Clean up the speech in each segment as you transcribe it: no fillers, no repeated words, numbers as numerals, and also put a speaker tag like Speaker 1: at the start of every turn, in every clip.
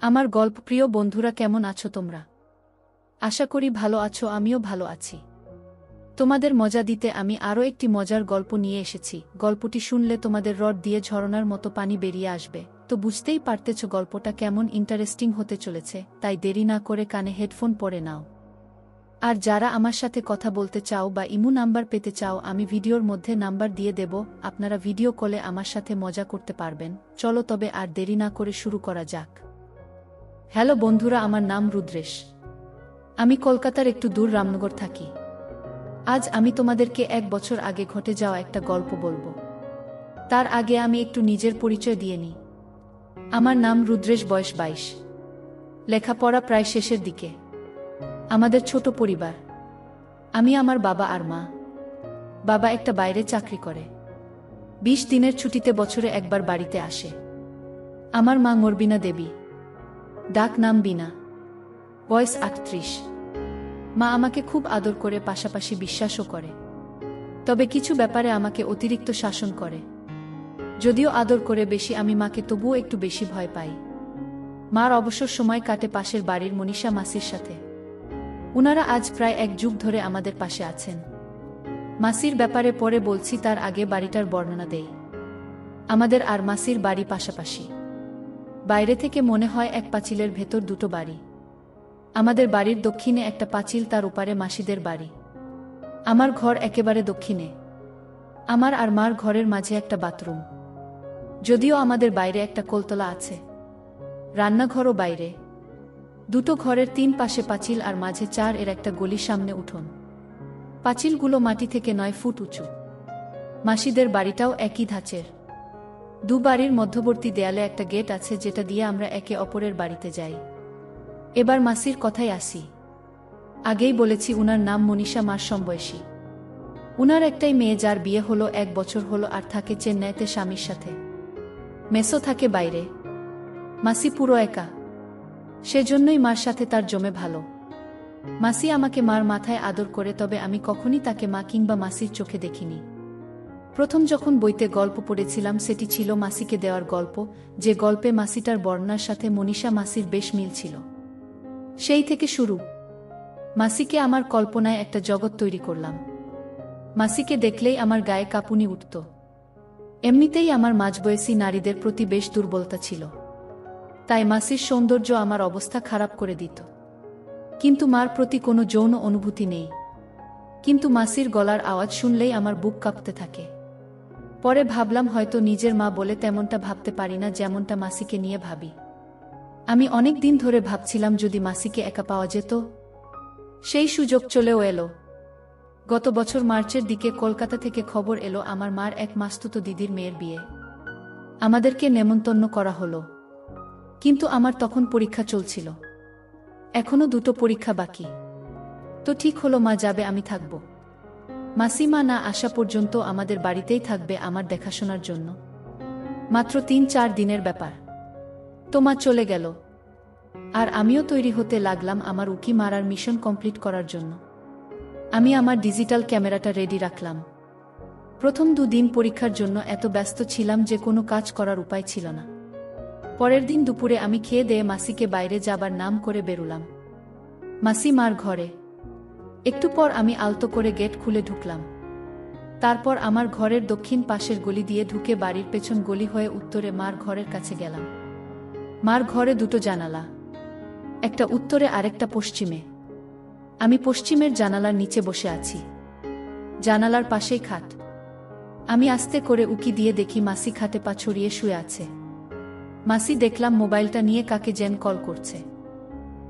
Speaker 1: আমার গল্পপ্রিয় বন্ধুরা, কেমন আছো তোমরা? আশা করি ভালো আছো, আমিও ভালো আছি। তোমাদের মজা দিতে আমি আরও একটি মজার গল্প নিয়ে এসেছি। গল্পটি শুনলে তোমাদের রড দিয়ে ঝরনার মতো পানি বেরিয়ে আসবে। তো বুঝতেই পারতেছ গল্পটা কেমন ইন্টারেস্টিং হতে চলেছে, তাই দেরি না করে কানে হেডফোন পরে নাও। আর যারা আমার সাথে কথা বলতে চাও বা ইমো নাম্বার পেতে চাও, আমি ভিডিওর মধ্যে নাম্বার দিয়ে দেব, আপনারা ভিডিও কলে আমার সাথে মজা করতে পারবেন। চলো তবে আর দেরি না করে শুরু করা যাক। হ্যালো বন্ধুরা, আমার নাম রুদ্রেশ। আমি কলকাতার একটু দূর রামনগর থাকি। আজ আমি তোমাদেরকে 1 বছর আগে ঘটে যাওয়া একটা গল্প বলবো। তার আগে আমি একটু নিজের পরিচয় দিয়ে নিই। আমার নাম রুদ্রেশ, বয়স 22। লেখাপড়া প্রায় শেষের দিকে। আমাদের ছোট পরিবার। আমি, আমার বাবা আর মা। বাবা একটা বাইরে চাকরি করে। 20 দিনের ছুটিতে বছরে একবার বাড়িতে আসে। আমার মা মরবিনা দেবী, ডাক নাম বিনা, বয়স 38। মা আমাকে খুব আদর করে, পাশাপাশি বিশ্বাসও করে। তবে কিছু ব্যাপারে আমাকে অতিরিক্ত শাসন করে। যদিও আদর করে বেশি আমি মাকে, তবুও একটু বেশি ভয় পাই। মার অবসর সময় কাটে পাশের বাড়ির মনীষা মাসির সাথে। উনারা আজ প্রায় 1 যুগ ধরে আমাদের পাশে আছেন। মাসির ব্যাপারে পরে বলছি, তার আগে বাড়িটার বর্ণনা দেই। আমাদের আর মাসির বাড়ি পাশাপাশি। বাইরে থেকে মনে হয় এক পাঁচিলের ভেতর দুটো বাড়ি। আমাদের বাড়ির দক্ষিণে একটা পাঁচিল, তার ওপারে মাসিদের বাড়ি। আমার ঘর একেবারে দক্ষিণে। আমার আর মার ঘরের মাঝে একটা বাথরুম। যদিও আমাদের বাইরে একটা কোলতলা আছে। রান্নাঘরও বাইরে। দুটো ঘরের 3 পাশে পাঁচিল আর মাঝে 4 এর একটা গলি, সামনে উঠোন। পাঁচিলগুলো মাটি থেকে 9 ফুট উঁচু। মাসিদের বাড়িটাও একই ধাঁচের। দু বাড়ির মধ্যবর্তী দেয়ালে একটা গেট আছে, যেটা দিয়ে আমরা একে অপরের বাড়িতে যাই। এবার মাসির কথায় আসি। আগেই বলেছি উনার নাম মনীষা, মার সমবয়সী। উনার একটাই মেয়ে, যার বিয়ে হলো 1 বছর হলো, আর থাকে চেন্নাইতে স্বামীর সাথে। মেসো থাকে বাইরে। মাসি পুরো একা। সেজন্যই মার সাথে তার জমে ভালো। মাসি আমাকে মার মাথায় আদর করে, তবে আমি কখনই তাকে মা কিংবা মাসির চোখে দেখিনি। প্রথম যখন বইতে গল্প পড়েছিলাম, সেটি ছিল মাসিকে দেওয়ার গল্প, যে গল্পে মাসিটার বর্ণনার সাথে মনীষা মাসির বেশ মিল ছিল। সেই থেকে শুরু। মাসিকে আমার কল্পনায় একটা জগৎ তৈরি করলাম। মাসিকে দেখলেই আমার গায়ে কাঁপুনি উঠত। এমনিতেই আমার মাঝবয়সী নারীদের প্রতি বেশ দুর্বলতা ছিল। তাই মাসির সৌন্দর্য আমার অবস্থা খারাপ করে দিত। কিন্তু মার প্রতি কোনো যৌন অনুভূতি নেই। কিন্তু মাসির গলার আওয়াজ শুনলেই আমার বুক কাঁপতে থাকে। পরে ভাবলাম, হয়তো নিজের মা বলে তেমনটা ভাবতে পারি না, যেমনটা মাসিকে নিয়ে ভাবি। আমি অনেক দিন ধরে ভাবছিলাম, যদি মাসিকে একা পাওয়া যেত। সেই সুযোগ চলেও এলো। গত বছর মার্চের দিকে কলকাতা থেকে খবর এলো, আমার মার এক মাসতুতো দিদির মেয়ের বিয়ে। আমাদেরকে নেমন্তন্ন করা হলো। কিন্তু আমার তখন পরীক্ষা চলছিল। এখনো 2টো পরীক্ষা বাকি। তো ঠিক হলো, মা যাবে, আমি থাকব। মাসিমা না আসা পর্যন্ত আমাদের বাড়িতেই থাকবে আমার দেখাশোনার জন্য। মাত্র 3-4 দিনের ব্যাপার। তো মা চলে গেল। আর আমিও তৈরি হতে লাগলাম আমার উকি মারার মিশন কমপ্লিট করার জন্য। আমি আমার ডিজিটাল ক্যামেরাটা রেডি রাখলাম। প্রথম 2 দিন পরীক্ষার জন্য এত ব্যস্ত ছিলাম যে কোনো কাজ করার উপায় ছিল না। পরের দিন দুপুরে আমি খেয়ে দিয়ে মাসিকে বাইরে যাবার নাম করে বেরুলাম। মাসি মার ঘরে। একটু পর আমি আলতো করে গেট খুলে ঢুকলাম। তারপর আমার ঘরের দক্ষিণ পাশের গলি দিয়ে ঢুকে বাড়ির পেছন গলি হয়ে উত্তরে মার ঘরের কাছে গেলাম। মার ঘরে 2টো জানালা, একটা উত্তরে আরেকটা পশ্চিমে। আমি পশ্চিমের জানালার নিচে বসে আছি। জানালার পাশেই খাট। আমি আস্তে করে উকি দিয়ে দেখি মাসি খাটে পা ছড়িয়ে শুয়ে আছে। মাসি দেখলাম মোবাইলটা নিয়ে কাকে যেন কল করছে।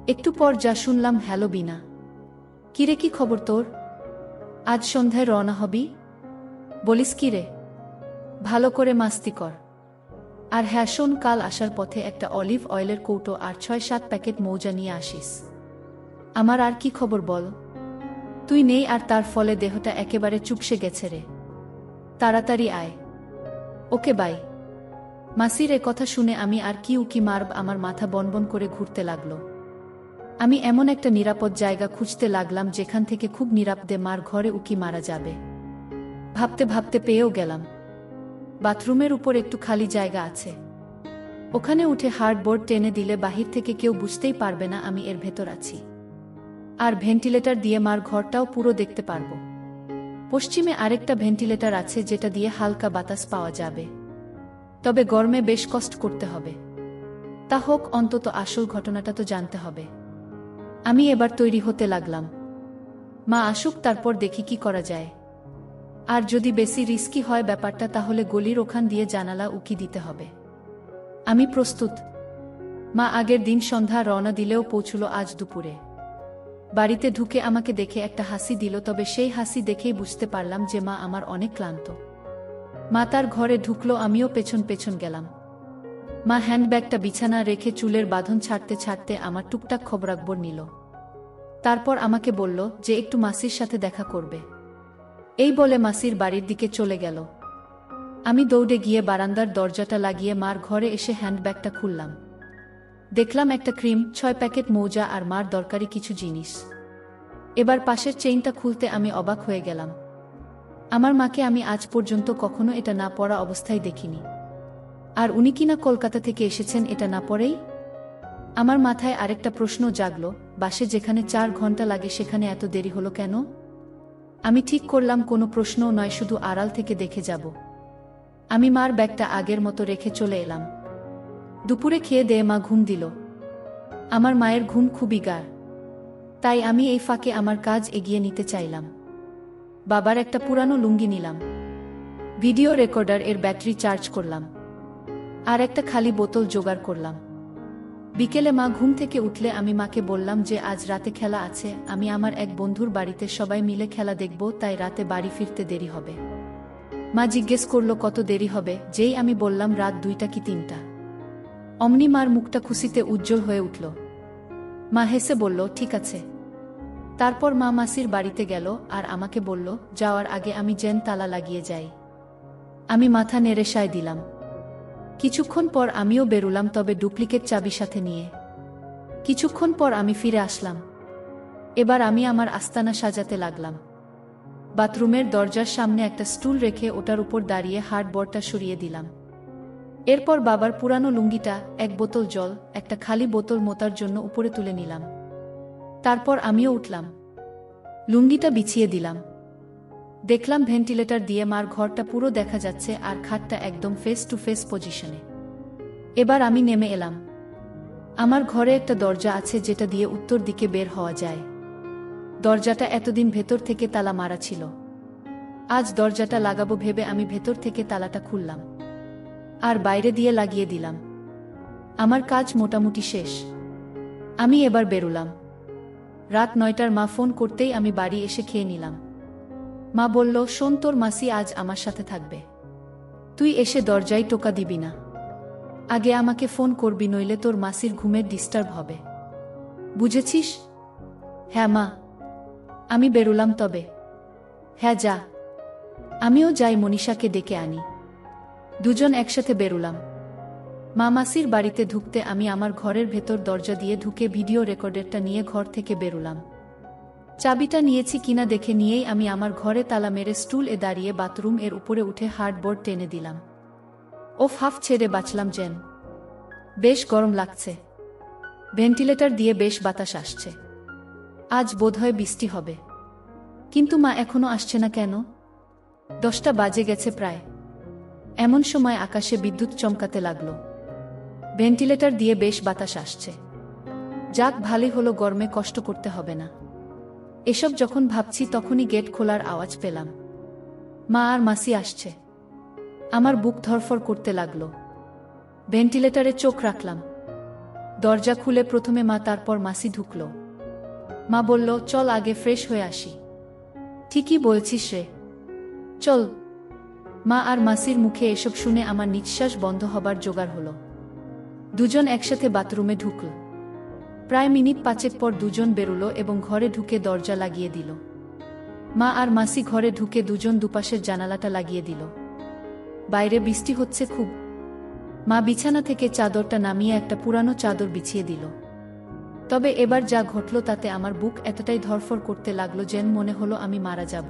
Speaker 1: একটু পর যা শুনলাম, হ্যালো বিনা, কিরে, কি খবর তোর? আজ সন্ধ্যায় রওনা হবি? বলিস কি রে? ভালো করে মাস্তি কর। আর হ্যাঁ শোন, কাল আসার পথে একটা অলিভ অয়েলের কৌটো আর 6-7 প্যাকেট মৌজা নিয়ে আসিস। আমার আর কি খবর বল? তুই নেই, আর তার ফলে দেহটা একেবারে চুপসে গেছে রে। তাড়াতাড়ি আয়। Okay bye. মাসির এ কথা শুনে আমি আর কি উকি মারব, আমার মাথা বনবন করে ঘুরতে লাগলো। আমি এমন একটা নিরাপদ জায়গা খুঁজতে লাগলাম, যেখান থেকে খুব নিরাপদে মার ঘরে উকি মারা যাবে। ভাবতে ভাবতে পেয়েও গেলাম। বাথরুমের উপর একটু খালি জায়গা আছে। ওখানে উঠে হার্ডবোর্ড টেনে দিলে বাহির থেকে কেউ বুঝতেই পারবে না আমি এর ভেতর আছি। আর ভেন্টিলেটর দিয়ে মার ঘরটাও পুরো দেখতে পারবো। পশ্চিমে আরেকটা ভেন্টিলেটর আছে যেটা দিয়ে হালকা বাতাস পাওয়া যাবে, তবে গরমে বেশ কষ্ট করতে হবে। তা হোক, অন্তত আসল ঘটনাটা তো জানতে হবে। আমি এবার তৈরি হতে লাগলাম। মা আসুক, তারপর দেখি কি করা যায়। আর যদি বেশি রিস্কি হয় ব্যাপারটা, তাহলে গলির ওখান দিয়ে জানালা উকি দিতে হবে। আমি প্রস্তুত। মা আগের দিন সন্ধ্যা রওনা দিলেও পৌঁছল আজ দুপুরে। বাড়িতে ঢুকে আমাকে দেখে একটা হাসি দিল, তবে সেই হাসি দেখেই বুঝতে পারলাম যে মা আমার অনেক ক্লান্ত। মা তার ঘরে ঢুকলো, আমিও পেছন পেছন গেলাম। মা হ্যান্ডব্যাগটা বিছানা রেখে চুলের বাঁধন ছাড়তে ছাড়তে আমার টুকটাক খবরাখবর নিল। তারপর আমাকে বলল যে একটু মাসির সাথে দেখা করবে। এই বলে মাসির বাড়ির দিকে চলে গেল। আমি দৌড়ে গিয়ে বারান্দার দরজাটা লাগিয়ে মার ঘরে এসে হ্যান্ডব্যাগটা খুললাম। দেখলাম একটা ক্রিম, 6 প্যাকেট মৌজা আর মার দরকারি কিছু জিনিস। এবার পাশের চেইনটা খুলতে আমি অবাক হয়ে গেলাম। আমার মাকে আমি আজ পর্যন্ত কখনো এটা না পরা অবস্থায় দেখিনি। আর উনি কিনা কলকাতা থেকে এসেছেন এটা না পরেই। আমার মাথায় আরেকটা প্রশ্ন জাগল, বাসে যেখানে 4 ঘন্টা লাগে সেখানে এত দেরি হলো কেন? আমি ঠিক করলাম কোনো প্রশ্নও নয়, শুধু আড়াল থেকে দেখে যাব। আমি মার ব্যাগটা আগের মতো রেখে চলে এলাম। দুপুরে খেয়ে দেয়ে মা ঘুম দিল। আমার মায়ের ঘুম খুবই গাঢ়, তাই আমি এই ফাঁকে আমার কাজ এগিয়ে নিতে চাইলাম। বাবার একটা পুরানো লুঙ্গি নিলাম, ভিডিও রেকর্ডার এর ব্যাটারি চার্জ করলাম, আর একটা খালি বোতল জোগাড় করলাম। বিকেলে মা ঘুম থেকে উঠলে আমি মাকে বললাম যে আজ রাতে খেলা আছে, আমি আমার এক বন্ধুর বাড়িতে সবাই মিলে খেলা দেখব, তাই রাতে বাড়ি ফিরতে দেরি হবে। মা জিজ্ঞেস করল কত দেরি হবে। যেই আমি বললাম রাত 2টা কি 3টা, অমনি মার মুখটা খুশিতে উজ্জ্বল হয়ে উঠল। মা হেসে বলল ঠিক আছে। তারপর মা মাসির বাড়িতে গেল আর আমাকে বলল যাওয়ার আগে আমি যেন তালা লাগিয়ে যাই। আমি মাথা নেড়ে সায় দিলাম। কিছুক্ষণ পর আমিও বেরুলাম, তবে ডুপ্লিকেট চাবি সাথে নিয়ে। কিছুক্ষণ পর আমি ফিরে আসলাম। এবার আমি আমার আস্তানা সাজাতে লাগলাম। বাথরুমের দরজার সামনে একটা স্টুল রেখে ওটার উপর দাঁড়িয়ে হার্ডবোর্ডটা সরিয়ে দিলাম। এরপর বাবার পুরানো লুঙ্গিটা, এক বোতল জল, একটা খালি বোতল মোতার জন্য উপরে তুলে নিলাম। তারপর আমিও উঠলাম, লুঙ্গিটা বিছিয়ে দিলাম। দেখলাম ভেন্টিলেটর দিয়ে মার ঘরটা পুরো দেখা যাচ্ছে আর খাটটা একদম ফেস টু ফেস পজিশনে। এবার আমি নেমে এলাম। আমার ঘরে একটা দরজা আছে যেটা দিয়ে উত্তর দিকে বের হওয়া যায়। দরজাটা এতদিন ভেতর থেকে তালা মারা ছিল। আজ দরজাটা লাগাবো ভেবে আমি ভেতর থেকে তালাটা খুললাম আর বাইরে দিয়ে লাগিয়ে দিলাম। আমার কাজ মোটামুটি শেষ। আমি এবার বেরুলাম। রাত 9টার মা ফোন করতেই আমি বাড়ি এসে খেয়ে নিলাম। মা বলল শোন, তোর মাসি আজ আমার সাথে থাকবে, তুই এসে দরজায় টোকা দিবি না। আগে আমাকে ফোন করবি, নইলে তোর মাসির ঘুমের ডিস্টার্ব হবে, বুঝেছিস? হ্যাঁ মা। আমি বেরুলাম তবে। হ্যাঁ যা। আমিও যাই, মনীষাকে ডেকে আনি। দুজন একসাথে বেরুলাম। মা মাসির বাড়িতে ঢুকতে আমি আমার ঘরের ভেতর দরজা দিয়ে ঢুকে ভিডিও রেকর্ডারটা নিয়ে ঘর থেকে বেরুলাম। চাবিটা নিয়েছি কিনা দেখে নিয়েই আমি আমার ঘরে তালা মেরে স্টুল এ দাঁড়িয়ে বাথরুম এর উপরে উঠে হার্ডবোর্ড টেনে দিলাম। ওফ, হাফ ছেড়ে বাঁচলাম যেন। বেশ গরম লাগছে। ভেন্টিলেটর দিয়ে বেশ বাতাস আসছে। আজ বোধহয় বৃষ্টি হবে। কিন্তু মা এখনো আসছে না কেন? 10টা বাজে গেছে প্রায়। এমন সময় আকাশে বিদ্যুৎ চমকাতে লাগলো। ভেন্টিলেটর দিয়ে বেশ বাতাস আসছে। যাক, ভালোই হলো, গরমে কষ্ট করতে হবে না। এসব যখন ভাবছি তখনই গেট খোলার আওয়াজ পেলাম। মা আর মাসি আসছে। আমার বুক ধরফর করতে লাগলো। ভেন্টিলেটরে চোখ রাখলাম। দরজা খুলে প্রথমে মা, তারপর মাসি ঢুকলো। মা বলল চল আগে ফ্রেশ হয়ে আসি। ঠিকই বলছিস রে, চল। মা আর মাসির মুখে এসব শুনে আমার নিঃশ্বাস বন্ধ হবার জোগাড় হলো। দুজন একসাথে বাথরুমে ঢুকল। প্রায় মিনিট 5 পর দুজন বেরুলো এবং ঘরে ঢুকে দরজা লাগিয়ে দিল। মা আর মাসি ঘরে ঢুকে দুজন দুপাশের জানালাটা লাগিয়ে দিল। বাইরে বৃষ্টি হচ্ছে খুব। মা বিছানা থেকে চাদরটা নামিয়ে একটা পুরানো চাদর বিছিয়ে দিল। তবে এবার যা ঘটল তাতে আমার বুক এতটাই ধরফর করতে লাগলো যেন মনে হলো আমি মারা যাব।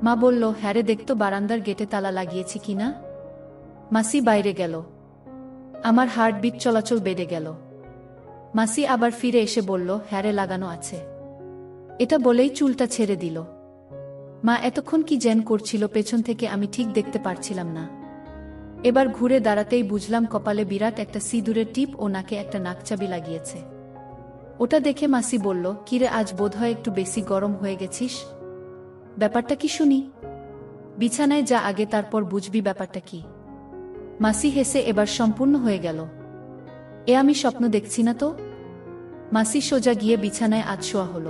Speaker 1: মা বলল হ্যারে, দেখতো বারান্দার গেটে তালা লাগিয়েছি কিনা। মাসি বাইরে গেল। আমার হার্টবিট চলাচল বেড়ে গেল। মাসি আবার ফিরে এসে বলল, হ্যারে লাগানো আছে। এটা বলেই চুলটা ছেড়ে দিল। মা এতক্ষণ কি জ্যান করছিল পেছন থেকে আমি ঠিক দেখতে পারছিলাম না। এবার ঘুরে দাঁড়াতেই বুঝলাম কপালে বিরাট একটা সিঁদুরের টিপ ও নাকে একটা নাকচাবি লাগিয়েছে। ওটা দেখে মাসি বলল, কিরে আজ বোধহয় একটু বেশি গরম হয়ে গেছিস। ব্যাপারটা কি শুনি? বিছানায় যা আগে, তারপর বুঝবি ব্যাপারটা কি। মাসি হেসে এবার সম্পূর্ণ হয়ে গেল। এ আমি স্বপ্ন দেখছি না তো? মাসি সোজা গিয়ে বিছানায় আধশোয়া হল।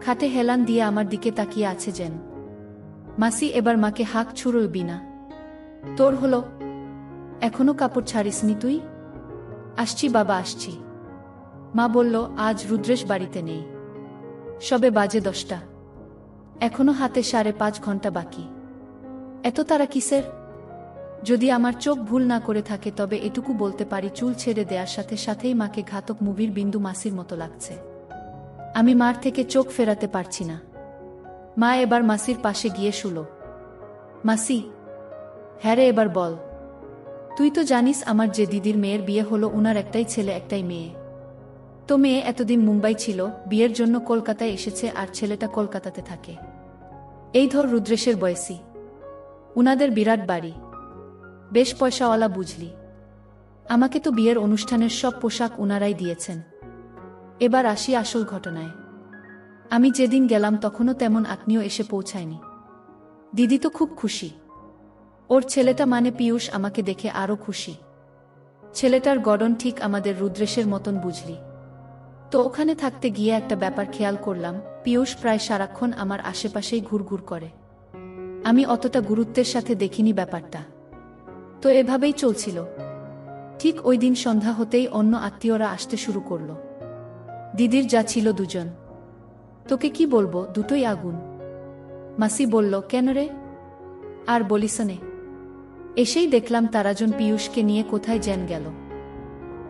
Speaker 1: খাটে হেলান দিয়ে আমার দিকে তাকিয়ে আছে যেন। মাসি এবার মাকে হাঁক ছুড়লবি না। তোর হলো? এখনো কাপড় ছাড়িসনি তুই? আসছি বাবা, আসছি। মা বলল, আজ রুদ্রেশ বাড়িতে নেই। সবে বাজে 10টা। এখনো হাতে 5.5 ঘন্টা বাকি। এত তারা কিসের? যদি আমার চোখ ভুল না করে থাকে তবে এটুকু বলতে পারি, চুল ছেড়ে দেওয়ার সাথে সাথেই মাকে ঘাতক মুভির বিন্দু মাসির মতো লাগছে। আমি মার থেকে চোখ ফেরাতে পারছি না। মা এবার মাসির পাশে গিয়ে শুলো। মাসি, হ্যাঁ রে, এবার বল। তুই তো জানিস আমার যে দিদির মেয়ের বিয়ে হলো, উনার একটাই ছেলে একটাই মেয়ে। তো মেয়ে এতদিন মুম্বাই ছিল, বিয়ের জন্য কলকাতায় এসেছে, আর ছেলেটা কলকাতাতে থাকে। এই ধর রুদ্রেশের বয়সী। উনাদের বিরাট বাড়ি, বেশ পয়সাওয়ালা বুঝলি। আমাকে তো বিয়ের অনুষ্ঠানের সব পোশাক উনারাই দিয়েছেন। এবার আসি আসল ঘটনায়। আমি যেদিন গেলাম তখনও তেমন আত্মীয় এসে পৌঁছায়নি। দিদি তো খুব খুশি। ওর ছেলেটা মানে পীয়ূষ আমাকে দেখে আরও খুশি। ছেলেটার গড়ন ঠিক আমাদের রুদ্রেশের মতন বুঝলি। তো ওখানে থাকতে গিয়ে একটা ব্যাপার খেয়াল করলাম, পীয়ূষ প্রায় সারাক্ষণ আমার আশেপাশেই ঘুরঘুর করে। আমি অতটা গুরুত্বের সাথে দেখিনি ব্যাপারটা। তো এভাবেই চলছিল। ঠিক ওই দিন সন্ধ্যা হতেই অন্য আত্মীয়রা আসতে শুরু করল। দিদির যা ছিল 2 জন। তোকে কি বলবো, দুটোই আগুন। মাসি বলল, কেন রে? আর বলিসনে। এসেই দেখলাম তারাজন পীয়ূষকে নিয়ে কোথায় যেন গেল।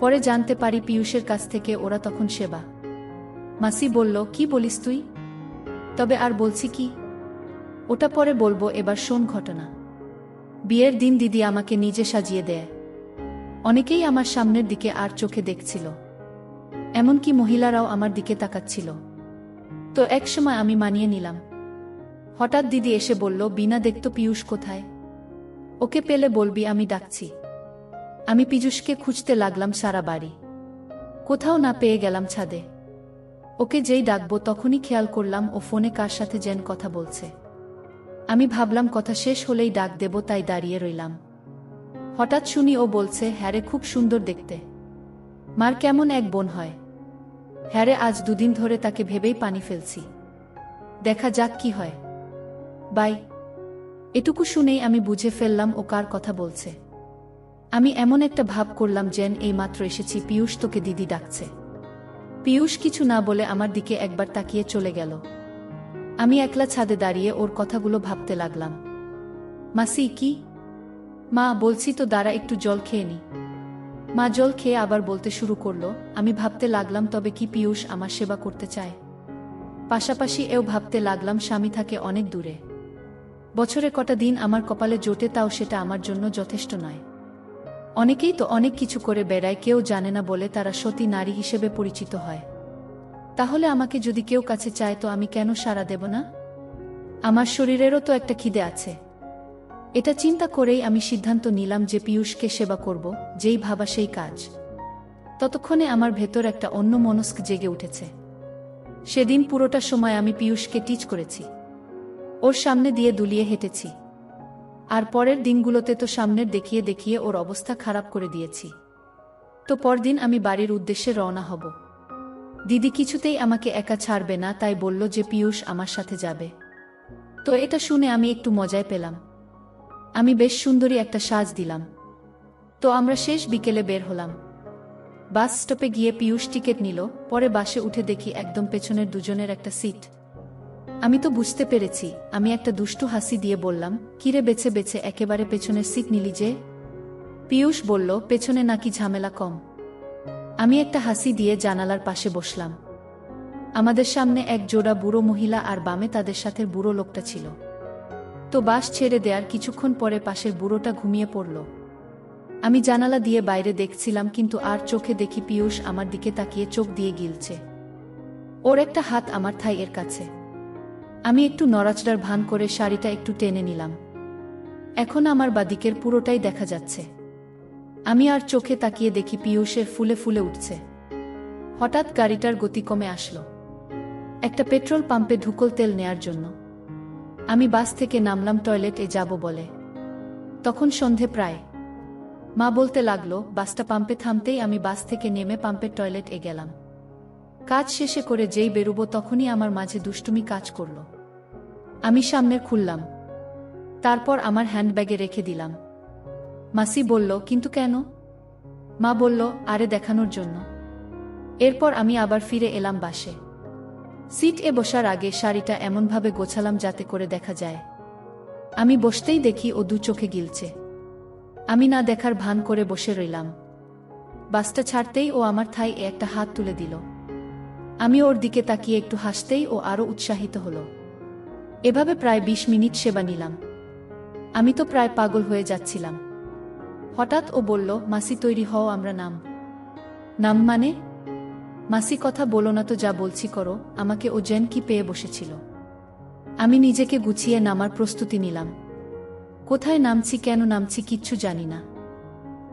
Speaker 1: পরে জানতে পারি পীয়ূষের কাছ থেকে ওরা তখন সেবা। মাসি বলল, কি বলিস তুই? তবে আর বলছি কি, ওটা পরে বলবো, এবার শোন ঘটনা। বিয়ের দিন দিদি আমাকে নিজে সাজিয়ে দেয়। অনেকেই আমার সামনের দিকে আর চোখে দেখছিল, এমনকি মহিলারাও আমার দিকে তাকাচ্ছিল। তো একসময় আমি মানিয়ে নিলাম। হঠাৎ দিদি এসে বলল, বিনা দেখতো পীয়ূষ কোথায়? ওকে পেলে বলবি আমি ডাকছি। আমি পীযূষকে খুঁজতে লাগলাম সারা বাড়ি, কোথাও না পেয়ে গেলাম ছাদে। ওকে যেই ডাকবো তখনই খেয়াল করলাম ও ফোনে কার সাথে যেন কথা বলছে। আমি ভাবলাম কথা শেষ হলেই ডাক দেব, তাই দাঁড়িয়ে রইলাম। হঠাৎ শুনি ও বলছে, হ্যারে খুব সুন্দর দেখতে। মার কেমন এক বোন হয়। হ্যারে আজ 2 দিন ধরে তাকে ভেবেই পানি ফেলছি। দেখা যাক কি হয়। বাই। এটুকু শুনেই আমি বুঝে ফেললাম ও কার কথা বলছে। আমি এমন একটা ভাব করলাম যেন এই মাত্র এসেছি, পীয়ূষ তোকে দিদি ডাকছে। পীয়ূষ কিছু না বলে আমার দিকে একবার তাকিয়ে চলে গেল। আমি একলা ছাদে দাঁড়িয়ে ওর কথাগুলো ভাবতে লাগলাম। মাসি, কি? মা, বলছি তো, দাঁড়া একটু জল খেয়ে নি। মা জল খেয়ে আবার বলতে শুরু করলো। আমি ভাবতে লাগলাম, তবে কি পীয়ূষ আমার সেবা করতে চায়? পাশাপাশি এও ভাবতে লাগলাম, স্বামী থাকে অনেক দূরে, বছরে কটা দিন আমার কপালে জোটে, তাও সেটা আমার জন্য যথেষ্ট নয়। অনেকেই তো অনেক কিছু করে বেড়ায়, কেউ জানে না বলে তারা সতী নারী হিসেবে পরিচিত হয়। তাহলে আমাকে যদি কেউ কাছে চায় তো আমি কেন সাড়া দেব না? আমার শরীরেরও তো একটা খিদে আছে। এটা চিন্তা করেই আমি সিদ্ধান্ত নিলাম যে পীয়ূষকে সেবা করব, যেই ভাবা সেই কাজ। ততক্ষণে আমার ভেতর একটা অন্য মনস্ক জেগে উঠেছে। সেদিন পুরোটা সময় আমি পীয়ূষকে টিচ করেছি, ওর সামনে দিয়ে দুলিয়ে হেঁটেছি। আর পরের দিনগুলোতে তো সামনের দেখিয়ে দেখিয়ে ওর অবস্থা খারাপ করে দিয়েছি। তো পরদিন আমি বাড়ির উদ্দেশ্যে রওনা হব। দিদি কিছুতেই আমাকে একা ছাড়বে না, তাই বলল যে পীয়ূষ আমার সাথে যাবে। তো এটা শুনে আমি একটু মজায় পেলাম। আমি বেশ সুন্দরী একটা সাজ দিলাম। তো আমরা শেষ বিকেলে বের হলাম। বাস স্টপে গিয়ে পীয়ূষ টিকিট নিল। পরে বাসে উঠে দেখি একদম পেছনের 2জনের একটা সিট। আমি তো বুঝতে পেরেছি। আমি একটা দুষ্টু হাসি দিয়ে বললাম, কিরে বেছে বেছে একেবারে পেছনের সিট নিলি যে? পীয়ূষ বলল, পেছনে নাকি ঝামেলা কম। আমি একটা হাসি দিয়ে জানালার পাশে বসলাম। আমাদের সামনে এক জোড়া বুড়ো মহিলা আর বামে তাদের সাথে বুড়ো লোকটা ছিল। তো বাস ছেড়ে দেওয়ার কিছুক্ষণ পরে পাশের বুড়োটা ঘুমিয়ে পড়ল। আমি জানালা দিয়ে বাইরে দেখছিলাম, কিন্তু আর চোখে দেখি পীয়ূষ আমার দিকে তাকিয়ে চোখ দিয়ে গিলছে। ওর একটা হাত আমার থাইয়ের কাছে। আমি একটু নড়াচড়ার ভান করে শাড়িটা একটু টেনে নিলাম। এখন আমার বাদিকের পুরোটাই দেখা যাচ্ছে। আমি আর চোখে তাকিয়ে দেখি পীয়ূষের ফুলে ফুলে উঠছে। হঠাৎ গাড়িটার গতি কমে আসলো একটা পেট্রোল পাম্পে ধুকল তেল নেয়ার জন্য। আমি বাস থেকে নামলাম টয়লেটে যাব বলে। তখন সন্ধে প্রায়। মা বলতে লাগলো, বাসটা পাম্পে থামতেই আমি বাস থেকে নেমে পাম্পের টয়লেটে গেলাম। কাজ শেষে করে যেই বেরুবো তখনই আমার মাঝে দুষ্টুমি কাজ করল। আমি সামনের খুললাম, তারপর আমার হ্যান্ডব্যাগে রেখে দিলাম। মাসি বলল, কিন্তু কেন? মা বলল, আরে দেখানোর জন্য। এরপর আমি আবার ফিরে এলাম বাসে। সিট এ বসার আগে শাড়িটা এমনভাবে গোছালাম যাতে করে দেখা যায়। আমি বসতেই দেখি ও দু চোখে গিলছে। আমি না দেখার ভান করে বসে রইলাম। বাসটা ছাড়তেই ও আমার থাইয়ে একটা হাত তুলে দিল। আমি ওর দিকে তাকিয়ে একটু হাসতেই ও আরো উৎসাহিত হলো। এভাবে প্রায় ২০ মিনিট সেবা নিলাম। আমি তো প্রায় পাগল হয়ে যাচ্ছিলাম। হঠাৎ ও বলল, মাসি তৈরি হও, আমরা নাম। নাম মানে? মাসি কথা বলো না তো, যা বলছি করো। আমাকে ও যেন কি পেয়ে বসেছিল। আমি নিজেকে গুছিয়ে নামার প্রস্তুতি নিলাম। কোথায় নামছি, কেন নামছি কিচ্ছু জানি না।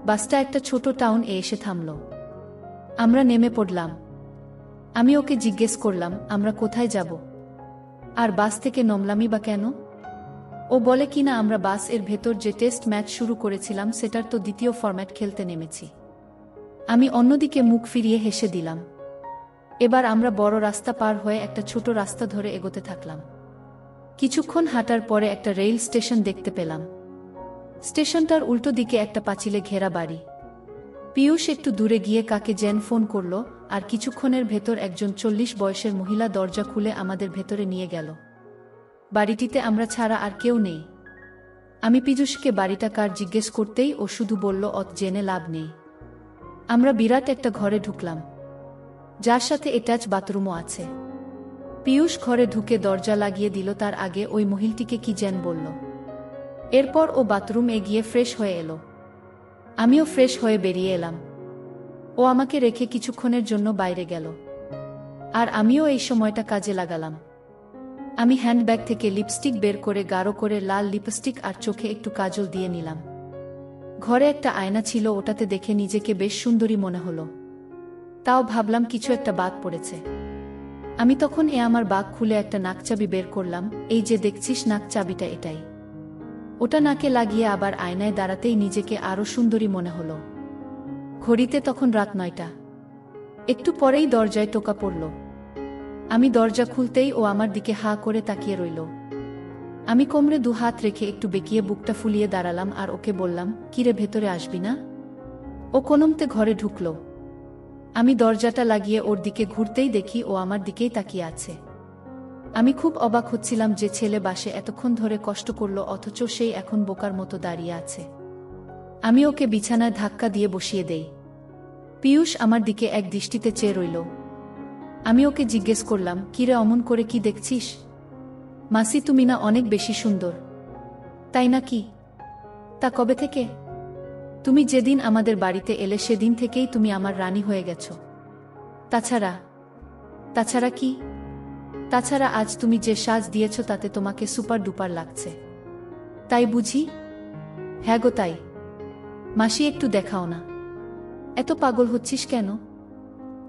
Speaker 1: বাসটা একটা ছোট টাউন এ এসে থামল। আমরা নেমে পড়লাম। আমি ওকে জিজ্ঞেস করলাম, আমরা কোথায় যাব? আর বাস থেকে নমলামই বা কেন? ও বলে কিনা আমরা বাস এর ভেতর যে টেস্ট ম্যাচ শুরু করেছিলাম সেটার তো দ্বিতীয় ফরম্যাট খেলতে নেমেছি। আমি অন্যদিকে মুখ ফিরিয়ে হেসে দিলাম। এবার আমরা বড় রাস্তা পার হয়ে একটা ছোট রাস্তা ধরে এগোতে থাকলাম। কিছুক্ষণ হাঁটার পরে একটা রেল স্টেশন দেখতে পেলাম। স্টেশনটার উল্টো দিকে একটা পাঁচিলে ঘেরা বাড়ি। পীয়ূষ একটু দূরে গিয়ে কাকে যেন ফোন করল, আর কিছুক্ষণের ভেতর একজন ৪০ বয়সের মহিলা দরজা খুলে আমাদের ভেতরে নিয়ে গেল। বাড়িটিতে আমরা ছাড়া আর কেউ নেই। আমি পীযূষকে বাড়িটা কার জিজ্ঞেস করতেই ও শুধু বলল, অত জেনে লাভ নেই। আমরা বিরাট একটা ঘরে ঢুকলাম, যার সাথে অ্যাটাচ বাথরুমও আছে। পীয়ূষ ঘরে ঢুকে দরজা লাগিয়ে দিল, তার আগে ওই মহিলাটিকে কি যেন বলল। এরপর ও বাথরুমে গিয়ে ফ্রেশ হয়ে এলো। আমিও ফ্রেশ হয়ে বেরিয়ে এলাম। ও আমাকে রেখে কিছুক্ষণের জন্য বাইরে গেল, আর আমিও এই সময়টা কাজে লাগালাম। আমি হ্যান্ডব্যাগ থেকে লিপস্টিক বের করে গাঢ় করে লাল লিপস্টিক আর চোখে একটু কাজল দিয়ে নিলাম। ঘরে একটা আয়না ছিল, ওটাতে দেখে নিজেকে বেশ সুন্দরী মনে হলো। তাও ভাবলাম কিছু একটা বাদ পড়েছে। আমি তখন আমার বাগ খুলে একটা নাকচাবি বের করলাম। এই যে দেখছিস নাকচাবিটা, এটাই। ওটা নাকে লাগিয়ে আবার আয়নায় দাঁড়াতেই নিজেকে আরো সুন্দরী মনে হলো। ঘড়িতে তখন রাত ৯টা। একটু পরেই দরজায় টোকা পড়ল। আমি দরজা খুলতেই ও আমার দিকে হা করে তাকিয়ে রইল। আমি কোমরে ২ হাত রেখে একটু বেঁকিয়ে বুকটা ফুলিয়ে দাঁড়ালাম আর ওকে বললাম, কিরে ভেতরে আসবি না? ও কোনমতে ঘরে ঢুকল। আমি দরজাটা লাগিয়ে ওর দিকে ঘুরতেই দেখি ও আমার দিকেই তাকিয়ে আছে। আমি খুব অবাক হচ্ছিলাম যে ছেলে বাসে এতক্ষণ ধরে কষ্ট করল, অথচ সেই এখন বোকার মতো দাঁড়িয়ে আছে। আমি ওকে বিছানায় ধাক্কা দিয়ে বসিয়ে দেই। পীয়ূষ আমার দিকে এক দৃষ্টিতে চেয়ে রইল। আমি ওকে জিজ্ঞেস করলাম, কিরে অমন করে কি দেখছিস? মাসি, তুমি না অনেক বেশি সুন্দর। তাই না কি? তা কবে থেকে? তুমি যেদিন আমাদের বাড়িতে এলে সেদিন থেকেই তুমি আমার রানী হয়ে গেছ। তাছাড়া কি? তাছাড়া আজ তুমি যে সাজ দিয়েছ তাতে তোমাকে সুপার ডুপার লাগছে। তাই বুঝি? হ্যাঁ গো তাই। মাসি, একটু দেখাও না। এত পাগল হচ্ছিস কেন?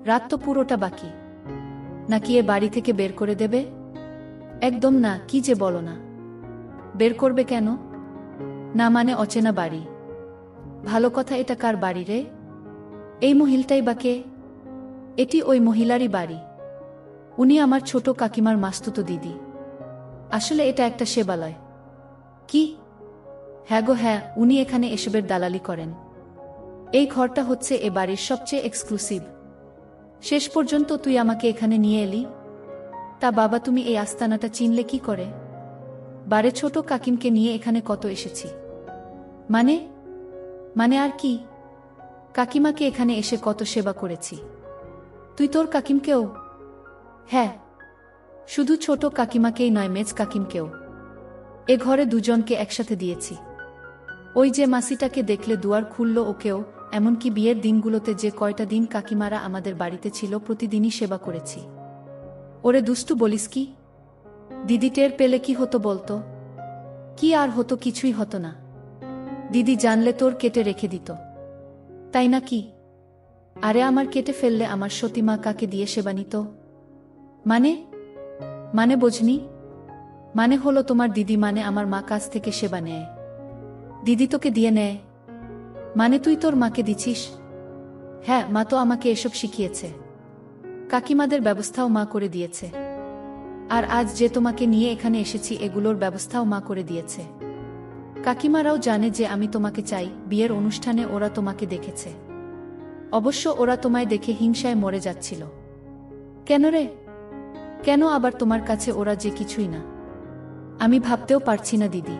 Speaker 1: রাত তো পুরোটা বাকি। নাকি এ বাড়ি থেকে বের করে দেবে? একদম না। কি যে বলো না। বের করবে কেন? না মানে অচেনা বাড়ি। ভালো কথা, এটা কার বাড়ি রে? এই মহিলাটাই বা কে? এটি ওই মহিলারই বাড়ি। উনি আমার ছোট কাকিমার মাস্তুতো দিদি। আসলে এটা একটা সেবালয়। কি? হ্যাঁ গো হ্যাঁ, উনি এখানে এসবের দালালি করেন। এই ঘরটা হচ্ছে এ বাড়ির সবচেয়ে এক্সক্লুসিভ। শেষ পর্যন্ত তুই আমাকে এখানে নিয়ে এলি। তা বাবা, তুমি এই আস্তানাটা চিনলে কি করে? বারে ছোট কাকিমকে নিয়ে এখানে কত এসেছি। মানে আর কি? কাকিমাকে এখানে এসে কত সেবা করেছি। তুই তোর কাকিমকেও? হ্যাঁ, শুধু ছোট কাকিমাকেই নয়, মেজ কাকিমকেও। এ ঘরে দুজনকে একসাথে দিয়েছি। ওই যে মাসিটাকে দেখলে দুয়ার খুলল ওকেও, এমনকি বিয়ের দিনগুলোতে যে কয়টা দিন কাকিমারা আমাদের বাড়িতে ছিল প্রতিদিনই সেবা করেছি। ওরে দুষ্টু বলিস কি? দিদি টের পেলে কি হতো বলতো? কি আর হতো, কিছুই হতো না। দিদি জানলে তোর কেটে রেখে দিত। তাই না কি? আরে আমার কেটে ফেললে আমার সতীমা কাকে দিয়ে সেবা নিত? মানে মানে বোঝনি? মানে হলো তোমার দিদি, মানে আমার মা কাছ থেকে সেবা নেয়। দিদি তোকে দিয়ে নেয়? মানে তুই তোর মাকে দিছিস? হ্যাঁ, মা তো আমাকে এসব শিখিয়েছে। কাকিমাদের ব্যবস্থাও মা করে দিয়েছে। আর আজ যে তোমাকে নিয়ে এখানে এসেছি এগুলোর ব্যবস্থাও মা করে দিয়েছে। কাকিমারাও জানে যে আমি তোমাকে চাই, বিয়ের অনুষ্ঠানে ওরা তোমাকে দেখেছে। অবশ্য ওরা তোমায় দেখে হিংসায় মরে যাচ্ছিল। কেন রে? কেন আবার তোমার কাছে ওরা যে কিছুই না? আমি ভাবতেও পারছি না দিদি।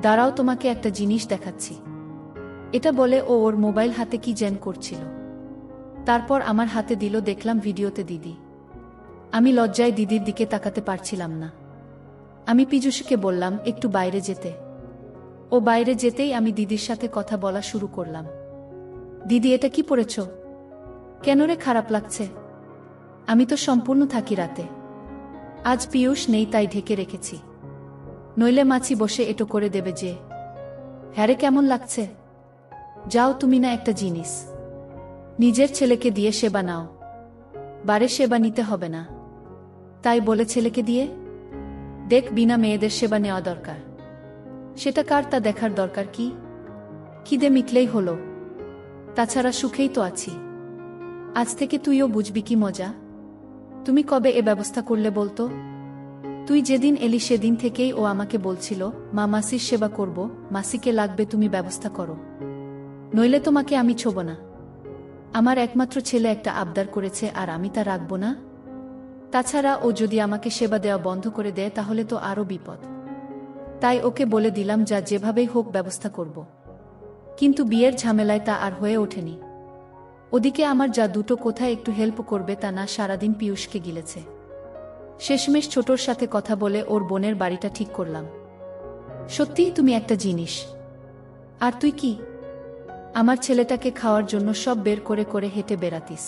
Speaker 1: দাঁড়াও, তোমাকে একটা জিনিস দেখাচ্ছি। এটা বলে ও ওর মোবাইল হাতে কি যেন করছিল। তারপর আমার হাতে দিল, দেখলাম ভিডিওতে দিদি। আমি লজ্জায় দিদির দিকে তাকাতে পারছিলাম না। আমি পীযূষকে বললাম একটু বাইরে যেতে। ও বাইরে যেতেই আমি দিদির সাথে কথা বলা শুরু করলাম। দিদি, এটা কি পরেছ? কেন রে, খারাপ লাগছে? আমি তো সম্পূর্ণ থাকি রাতে। আজ পীযূষ নেই তাই ঢেকে রেখেছি, নইলে মাছি বসে এটো করে দেবে যে। হ্যারে, কেমন লাগছে? যাও, তুমি না একটা জিনিস। নিজের ছেলেকে দিয়ে সেবা নাও। বারে সেবা নিতে হবে না, তাই বলে ছেলেকে দিয়ে? দেখ, বিনা মেয়েদের সেবা নেওয়া দরকার। সেটা কার তা দেখার দরকার কি? খিদে মিটলেই হলো। তাছাড়া সুখেই তো আছি। আজ থেকে তুইও বুঝবি কি মজা। তুমি কবে এ ব্যবস্থা করলে বলতো? তুই যেদিন এলি সেদিন থেকেই ও আমাকে বলছিল, মা মাসির সেবা করব, মাসিকে লাগবে তুমি ব্যবস্থা করো, নইলে তোমাকে আমি ছোব না। আমার একমাত্র ছেলে একটা আবদার করেছে আর আমি তা রাখব না? তাছাড়া ও যদি আমাকে সেবা দেওয়া বন্ধ করে দেয় তাহলে তো আরও বিপদ। তাই ওকে বলে দিলাম যা যেভাবেই হোক ব্যবস্থা করব। কিন্তু বিয়ের ঝামেলায় তা আর হয়ে ওঠেনি। ওদিকে আমার যা দুটো কোথায় একটু হেল্প করবে তা না, সারাদিন পীযূষকে গিলেছে। শেষমেশ ছোটর সাথে কথা বলে ওর বোনের বাড়িটা ঠিক করলাম। সত্যিই তুমি একটা জিনিস। আর তুই কি? আমার ছেলেটাকে খাওয়ার জন্য সব বের করে করে হেঁটে বেড়াতিস।